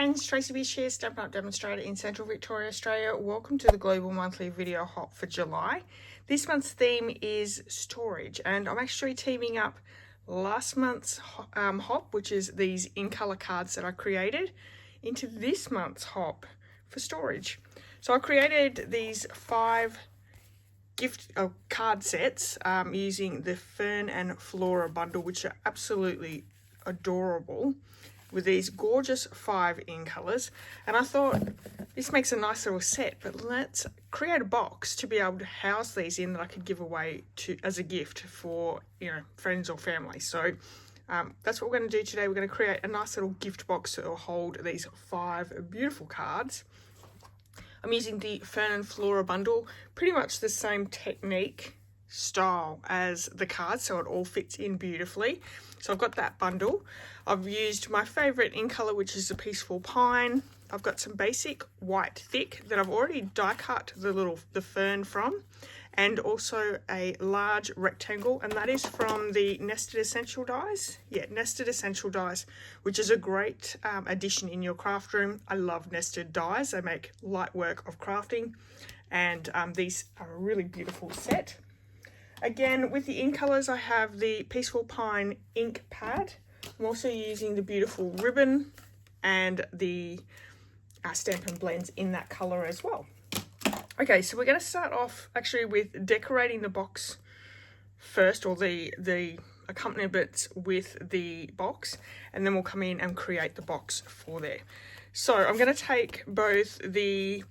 friends, Tracy.bish here, Stampin Up demonstrator in Central Victoria, Australia. Welcome to the Global Monthly Video Hop for July. This month's theme is storage, and I'm actually teaming up last month's hop, which is these in colour cards that I created, into this month's hop for storage. So I created these 5 gift card sets using the Fern and Flora bundle, which are absolutely adorable, with these gorgeous 5 in colours. And I thought this makes a nice little set, but let's create a box to be able to house these in that I could give away to as a gift for, you know, friends or family. So that's what we're going to do today. We're going to create a nice little gift box that will hold these 5 beautiful cards. I'm using the Fern and Flora bundle, pretty much the same technique style as the cards, so it all fits in beautifully. So I've got that bundle. I've used my favourite in colour, which is the Peaceful Pine. I've got some basic white thick that I've already die cut the fern from, and also a large rectangle, and that is from the Nested Essential Dies. Yeah, Nested Essential Dies, which is a great addition in your craft room. I love nested dies. They make light work of crafting, and these are a really beautiful set. Again, with the in colours, I have the Peaceful Pine ink pad. I'm also using the beautiful ribbon and the Stampin' Blends in that colour as well. Okay, so we're going to start off actually with decorating the box first, or the accompaniments with the box, and then we'll come in and create the box for there. So I'm going to take both the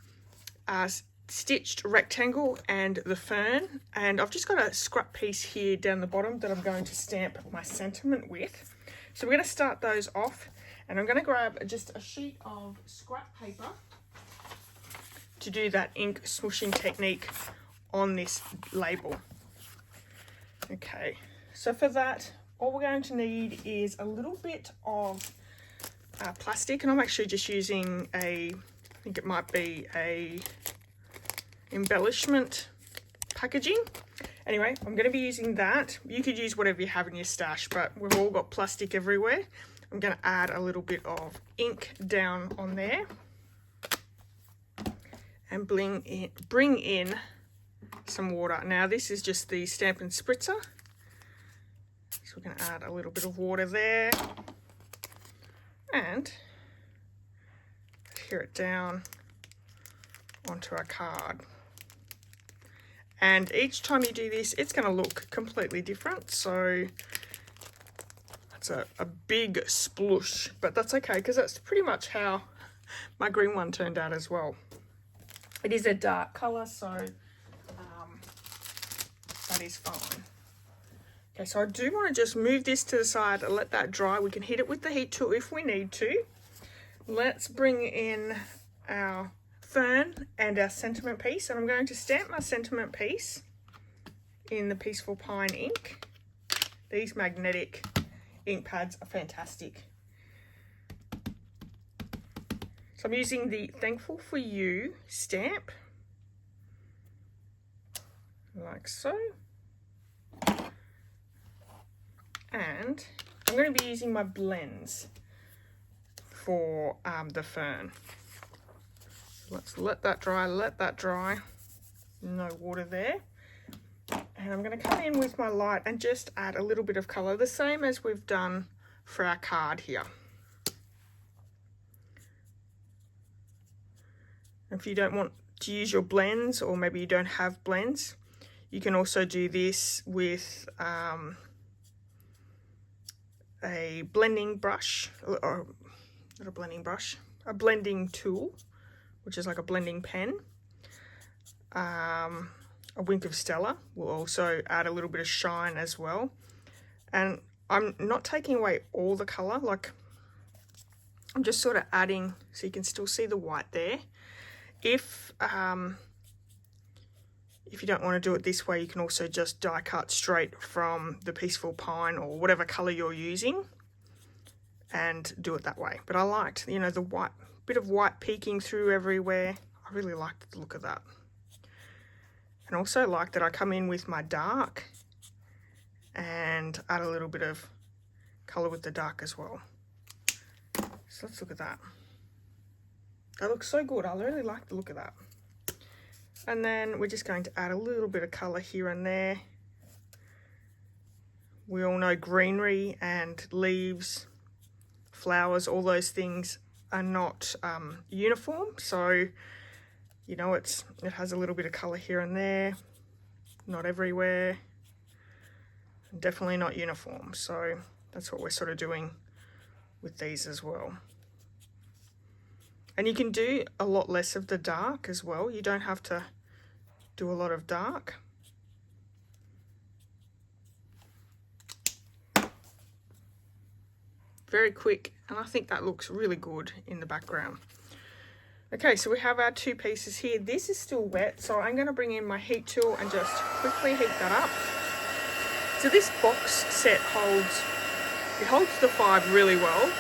stitched rectangle and the fern, and I've just got a scrap piece here down the bottom that I'm going to stamp my sentiment with. So we're going to start those off, and I'm going to grab just a sheet of scrap paper to do that ink smooshing technique on this label. Okay, so for that, all we're going to need is a little bit of plastic, and I'm actually just using I think it might be a embellishment packaging. Anyway, I'm going to be using that. You could use whatever you have in your stash, but we've all got plastic everywhere. I'm going to add a little bit of ink down on there and bring in some water. Now this is just the Stampin' Spritzer, so we're going to add a little bit of water there and adhere it down onto our card. And each time you do this, it's going to look completely different. So that's a big splush, but that's okay, because that's pretty much how my green one turned out as well. It is a dark colour, so that is fine. Okay, so I do want to just move this to the side and let that dry. We can hit it with the heat tool if we need to. Let's bring in our fern and our sentiment piece, and I'm going to stamp my sentiment piece in the Peaceful Pine ink. These magnetic ink pads are fantastic. So I'm using the Thankful for You stamp, like so, and I'm going to be using my blends for the fern. Let's let that dry, no water there. And I'm going to come in with my light and just add a little bit of colour, the same as we've done for our card here. If you don't want to use your blends, or maybe you don't have blends, you can also do this with a blending brush, or not a blending brush, a blending tool, which is like a blending pen. A Wink of Stella will also add a little bit of shine as well. And I'm not taking away all the colour, like I'm just sort of adding, so you can still see the white there. If you don't want to do it this way, you can also just die cut straight from the Peaceful Pine or whatever colour you're using and do it that way. But I liked, you know, the white, bit of white peeking through everywhere. I really liked the look of that. And also like that I come in with my dark and add a little bit of colour with the dark as well. So let's look at that. That looks so good. I really like the look of that. And then we're just going to add a little bit of colour here and there. We all know greenery and leaves, flowers, all those things are not uniform. So, you know, it has a little bit of colour here and there, not everywhere, and definitely not uniform. So that's what we're sort of doing with these as well. And you can do a lot less of the dark as well. You don't have to do a lot of dark. Very quick, and I think that looks really good in the background. Okay, so we have our two pieces here. This is still wet, so I'm going to bring in my heat tool and just quickly heat that up. So this box set holds the 5 really well.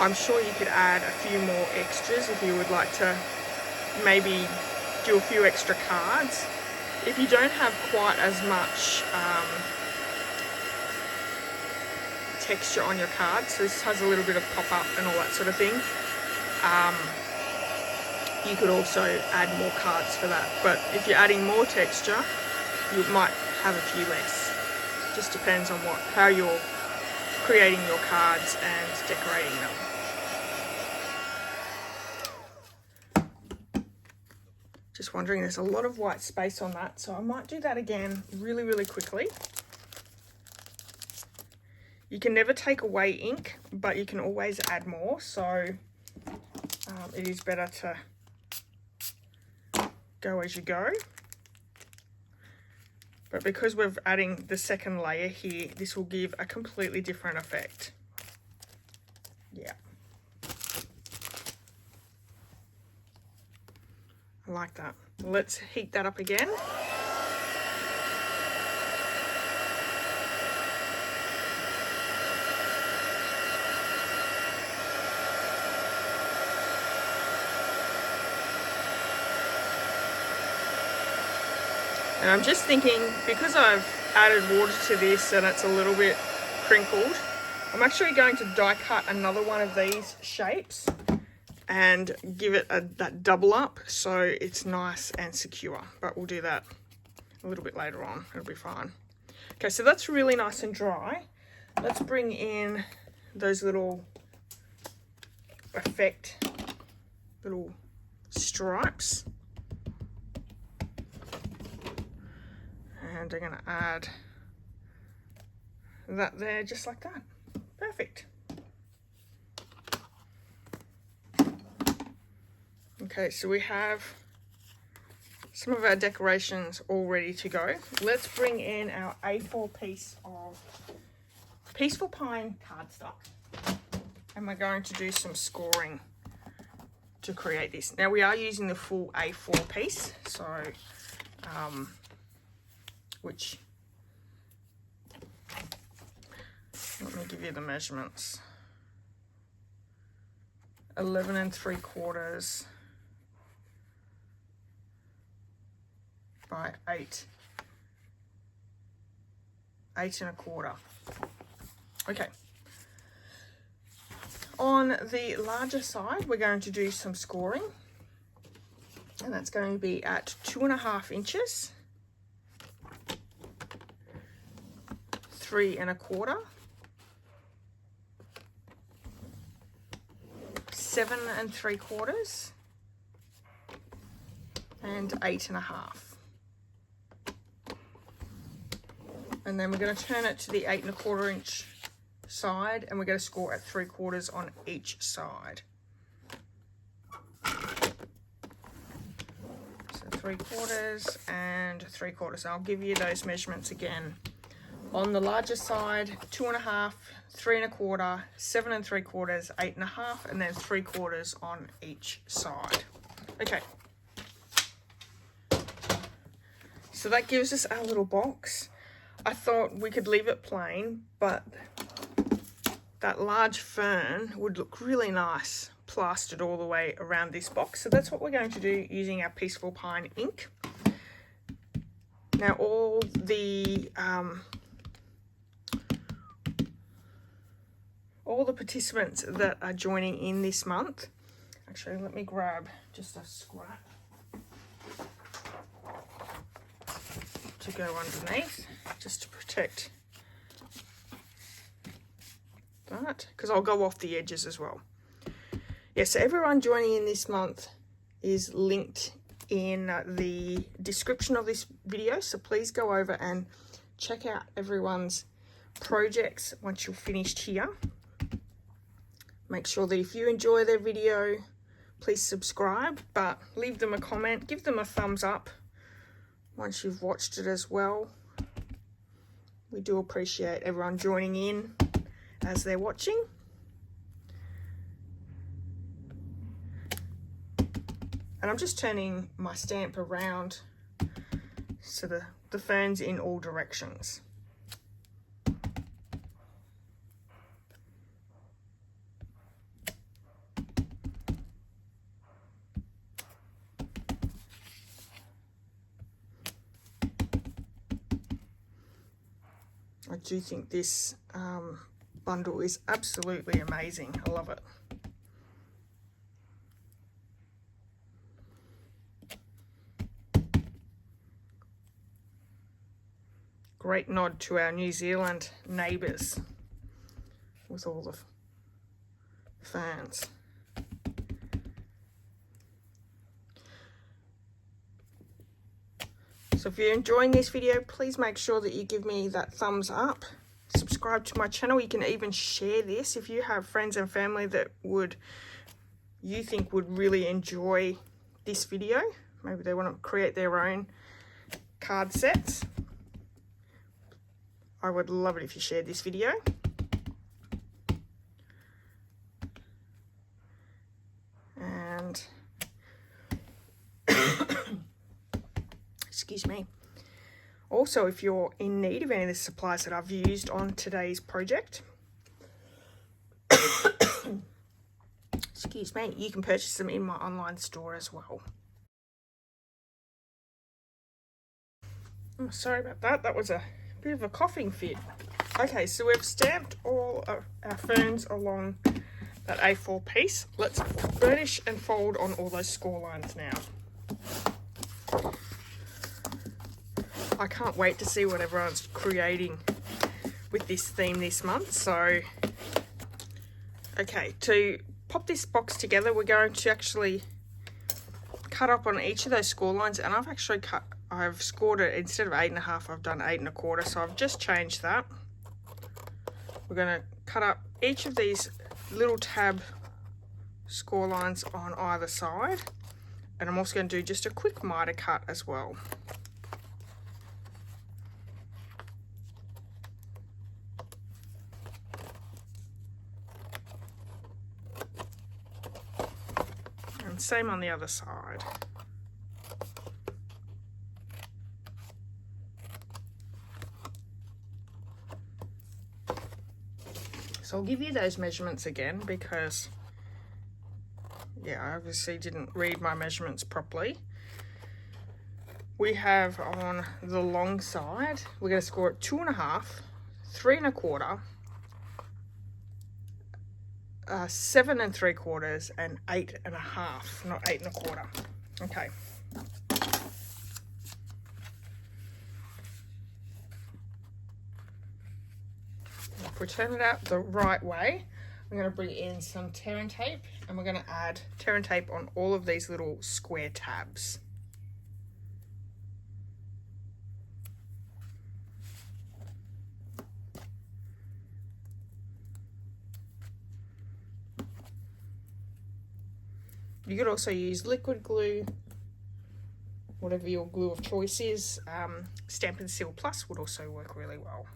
I'm sure you could add a few more extras if you would like to maybe do a few extra cards. If you don't have quite as much texture on your card, so this has a little bit of pop-up and all that sort of thing, you could also add more cards for that. But if you're adding more texture, you might have a few less. Just depends on how you're creating your cards and decorating them. Just wondering, there's a lot of white space on that, so I might do that again really, really quickly. You can never take away ink, but you can always add more, so it is better to go as you go. But because we're adding the second layer here, this will give a completely different effect. Yeah. I like that. Let's heat that up again. And I'm just thinking, because I've added water to this and it's a little bit crinkled, I'm actually going to die cut another one of these shapes and give it that double up so it's nice and secure. But we'll do that a little bit later on. It'll be fine. Okay, so that's really nice and dry. Let's bring in those little little stripes. And I'm going to add that there, just like that. Perfect. Okay, so we have some of our decorations all ready to go. Let's bring in our A4 piece of Peaceful Pine cardstock. And we're going to do some scoring to create this. Now we are using the full A4 piece, so which, let me give you the measurements. 11 3/4 by 8 1/4. Okay. On the larger side, we're going to do some scoring, and that's going to be at 2.5 inches. 3 1/4, 7 3/4, and 8 1/2. And then we're going to turn it to the 8 1/4 inch side, and we're going to score at 3/4 on each side. So 3/4 and 3/4. I'll give you those measurements again. On the larger side, 2.5, 3 1/4, 7 3/4, 8 1/2, and then 3/4 on each side. Okay. So that gives us our little box. I thought we could leave it plain, but that large fern would look really nice plastered all the way around this box. So that's what we're going to do using our Peaceful Pine ink. Now all the participants that are joining in this month are Actually, let me grab just a scrap to go underneath, just to protect that, because I'll go off the edges as well. Yeah, so everyone joining in this month is linked in the description of this video, so please go over and check out everyone's projects once you're finished here. Make sure that if you enjoy their video, please subscribe, but leave them a comment, give them a thumbs up once you've watched it as well. We do appreciate everyone joining in as they're watching. And I'm just turning my stamp around so the fern's in all directions. I do think this bundle is absolutely amazing. I love it. Great nod to our New Zealand neighbours with all the ferns. So if you're enjoying this video, please make sure that you give me that thumbs up. Subscribe to my channel. You can even share this if you have friends and family that you think would really enjoy this video. Maybe they want to create their own card sets. I would love it if you shared this video. And excuse me. Also, if you're in need of any of the supplies that I've used on today's project, excuse me, you can purchase them in my online store as well. Oh, sorry about that. That was a bit of a coughing fit. Okay, so we've stamped all of our ferns along that A4 piece. Let's burnish and fold on all those score lines now. I can't wait to see what everyone's creating with this theme this month. So, okay, to pop this box together, we're going to actually cut up on each of those score lines, and I've scored it, instead of 8.5, I've done 8 1/4, so I've just changed that. We're going to cut up each of these little tab score lines on either side, and I'm also going to do just a quick miter cut as well. And same on the other side. So I'll give you those measurements again because, yeah, I obviously didn't read my measurements properly. We have on the long side, we're going to score it 2.5, 3 1/4, 7 3/4, and 8 1/2, not 8 1/4. Okay. If we turn it out the right way, I'm going to bring in some tear and tape, and we're going to add tear and tape on all of these little square tabs. You could also use liquid glue, whatever your glue of choice is. Stampin' Seal Plus would also work really well.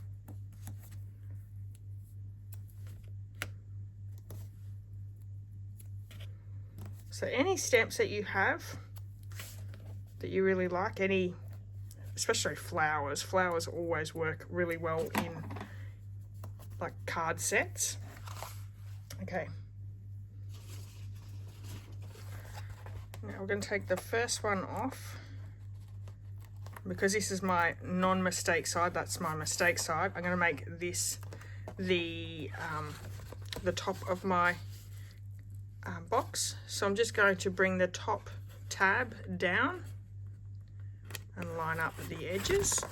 So any stamps that you have that you really like, especially flowers. Flowers always work really well in like card sets. Okay. Now we're going to take the first one off. Because this is my non-mistake side, that's my mistake side. I'm going to make this the top of my box. So I'm just going to bring the top tab down and line up the edges.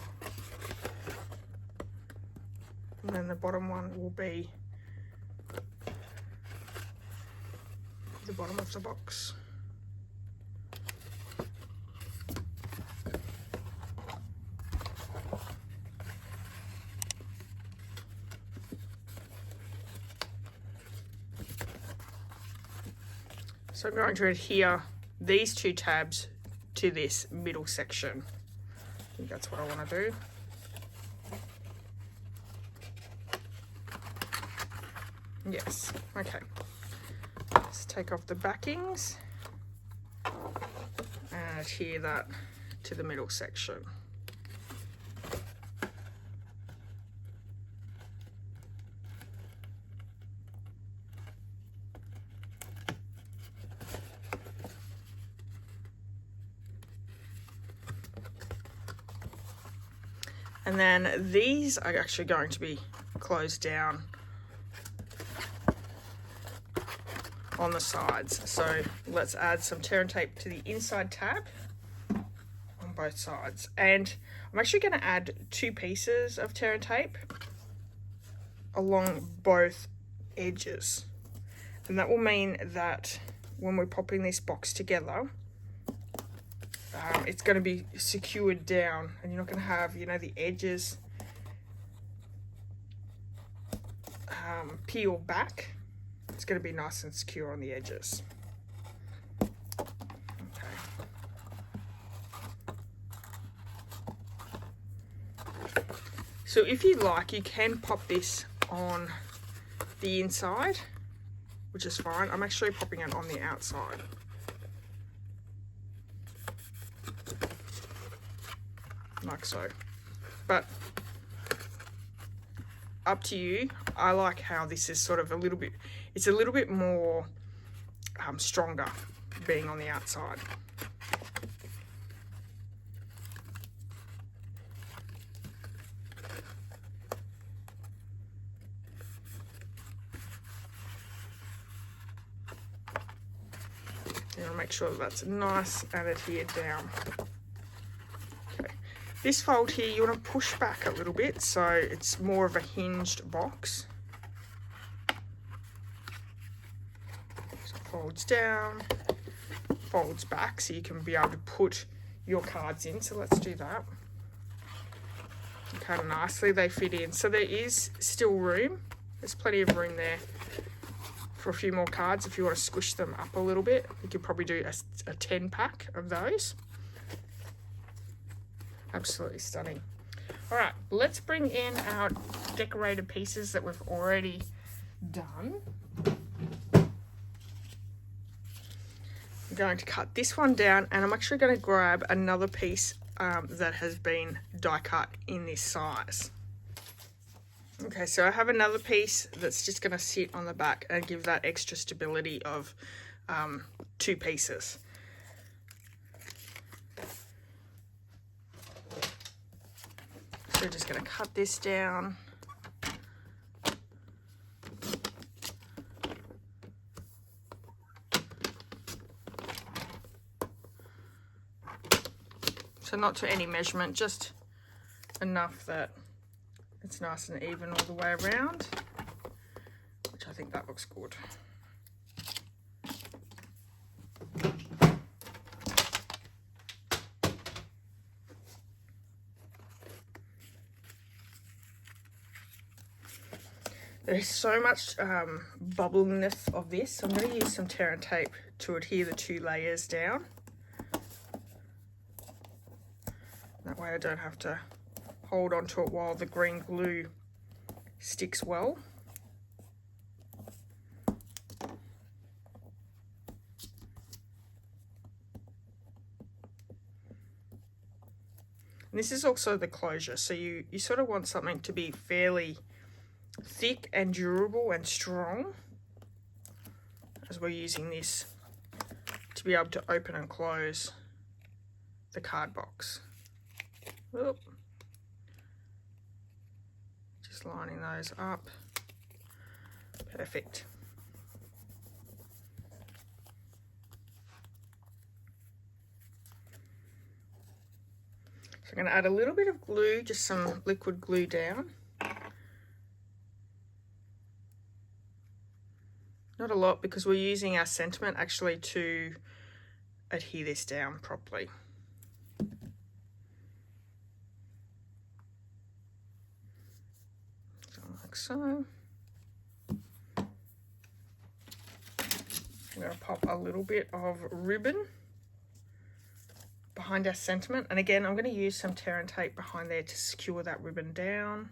And then the bottom one will be the bottom of the box. So I'm going to adhere these two tabs to this middle section. I think that's what I want to do. Yes, okay. Let's take off the backings and adhere that to the middle section. And then these are actually going to be closed down on the sides. So let's add some tear and tape to the inside tab on both sides. And I'm actually going to add 2 pieces of tear and tape along both edges. And that will mean that when we're popping this box together, it's going to be secured down, and you're not going to have, you know, the edges peel back. It's going to be nice and secure on the edges. Okay. So if you like, you can pop this on the inside, which is fine. I'm actually popping it on the outside. Like so, but up to you. I like how this is sort of a little bit, it's a little bit more stronger being on the outside. And I'll make sure that that's nice and adhered down. This fold here, you want to push back a little bit so it's more of a hinged box. So it folds down, folds back so you can be able to put your cards in. So let's do that. And kind of nicely they fit in. So there is still room. There's plenty of room there for a few more cards if you want to squish them up a little bit. You could probably do a 10 pack of those. Absolutely stunning. All right, let's bring in our decorated pieces that we've already done. I'm going to cut this one down, and I'm actually going to grab another piece that has been die cut in this size. Okay, so I have another piece that's just going to sit on the back and give that extra stability of 2 pieces. So we're just going to cut this down. So not to any measurement, just enough that it's nice and even all the way around, which I think that looks good. There's so much bubbliness of this, so I'm going to use some tear and tape to adhere the 2 layers down. That way I don't have to hold onto it while the green glue sticks well. And this is also the closure, so you sort of want something to be fairly thick and durable and strong, as we're using this to be able to open and close the card box. Oop. Just lining those up. Perfect. I'm going to add a little bit of glue, just some liquid glue down. Not a lot, because we're using our sentiment actually to adhere this down properly. So, like so. I'm going to pop a little bit of ribbon behind our sentiment, and again I'm going to use some tear and tape behind there to secure that ribbon down.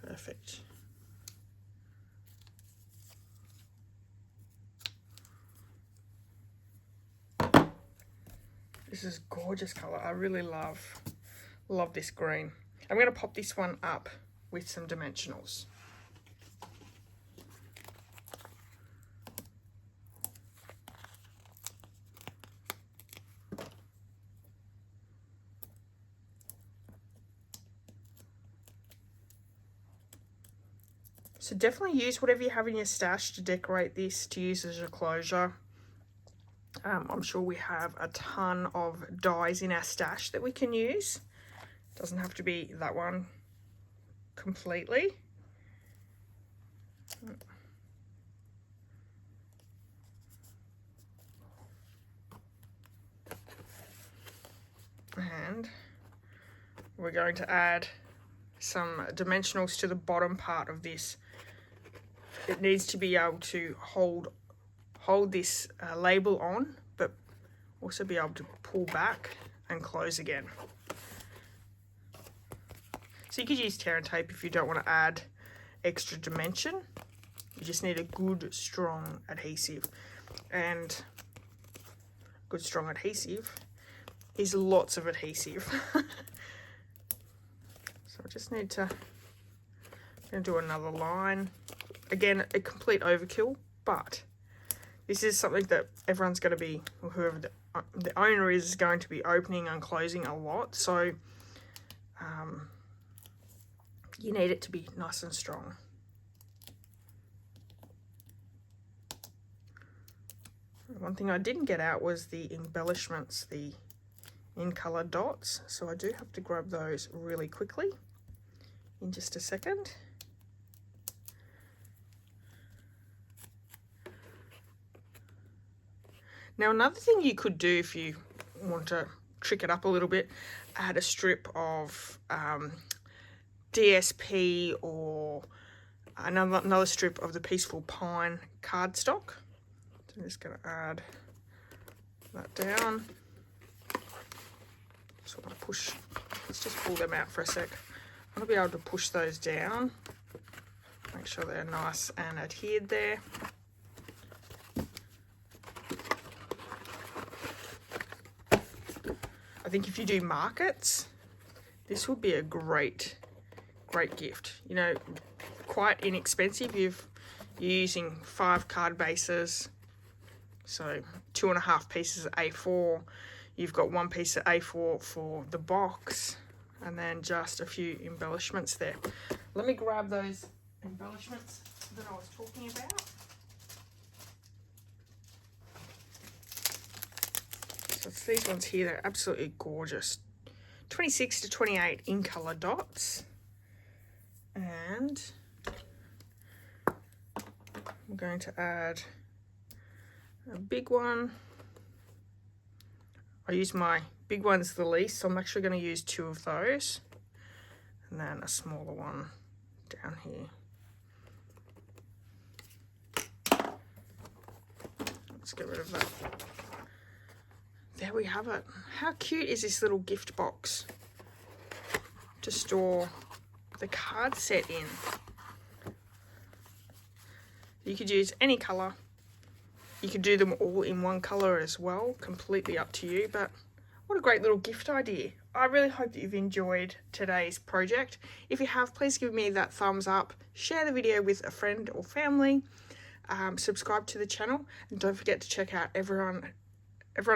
Perfect. This is a gorgeous colour. I really love this green. I'm going to pop this one up with some dimensionals. So definitely use whatever you have in your stash to decorate this, to use as your closure. I'm sure we have a ton of dies in our stash that we can use. Doesn't have to be that one completely. And we're going to add some dimensionals to the bottom part of this. It needs to be able to hold this label on, but also be able to pull back and close again. So you could use tear and tape if you don't want to add extra dimension. You just need a good strong adhesive, and good strong adhesive is lots of adhesive. So I just need to, I'm going to do another line. Again, a complete overkill, but this is something that everyone's going to be, or whoever the owner is going to be opening and closing a lot. So you need it to be nice and strong. One thing I didn't get out was the embellishments, the in color dots. So I do have to grab those really quickly in just a second. Now another thing you could do if you want to trick it up a little bit, add a strip of DSP or another strip of the Peaceful Pine cardstock. So I'm just going to add that down. So I'm going to push, let's just pull them out for a sec. I want to be able to push those down, make sure they're nice and adhered there. I think if you do markets, this would be a great gift. You know, quite inexpensive. You're using 5 card bases, so 2.5 pieces of A4. You've got 1 piece of A4 for the box, and then just a few embellishments there. Let me grab those embellishments that I was talking about. So it's these ones here, they're absolutely gorgeous. 26 to 28 in color dots. And I'm going to add a big one. I use my big ones the least, so I'm actually going to use 2 of those. And then a smaller one down here. Let's get rid of that. There we have it. How cute is this little gift box to store the card set in? You could use any colour. You could do them all in one colour as well, completely up to you, but what a great little gift idea. I really hope that you've enjoyed today's project. If you have, please give me that thumbs up, share the video with a friend or family, subscribe to the channel, and don't forget to check out everyone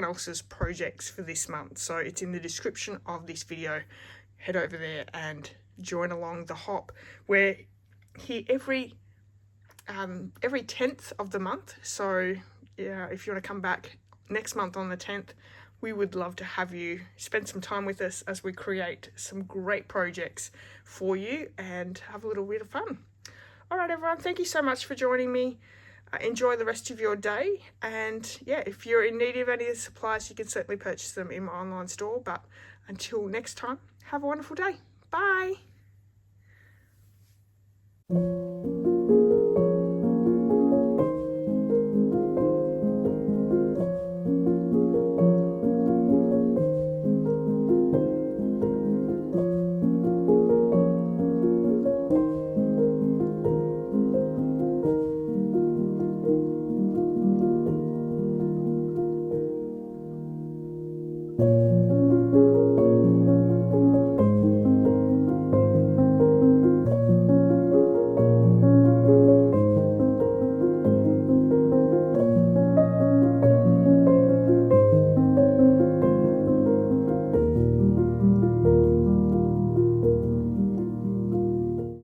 else's projects for this month. So it's in the description of this video. Head over there and join along the hop, where here every 10th of the month. So yeah, if you want to come back next month on the 10th, we would love to have you spend some time with us as we create some great projects for you and have a little bit of fun. All right, everyone, thank you so much for joining me. Enjoy the rest of your day. And yeah, if you're in need of any of the supplies, you can certainly purchase them in my online store. But until next time, have a wonderful day. Bye.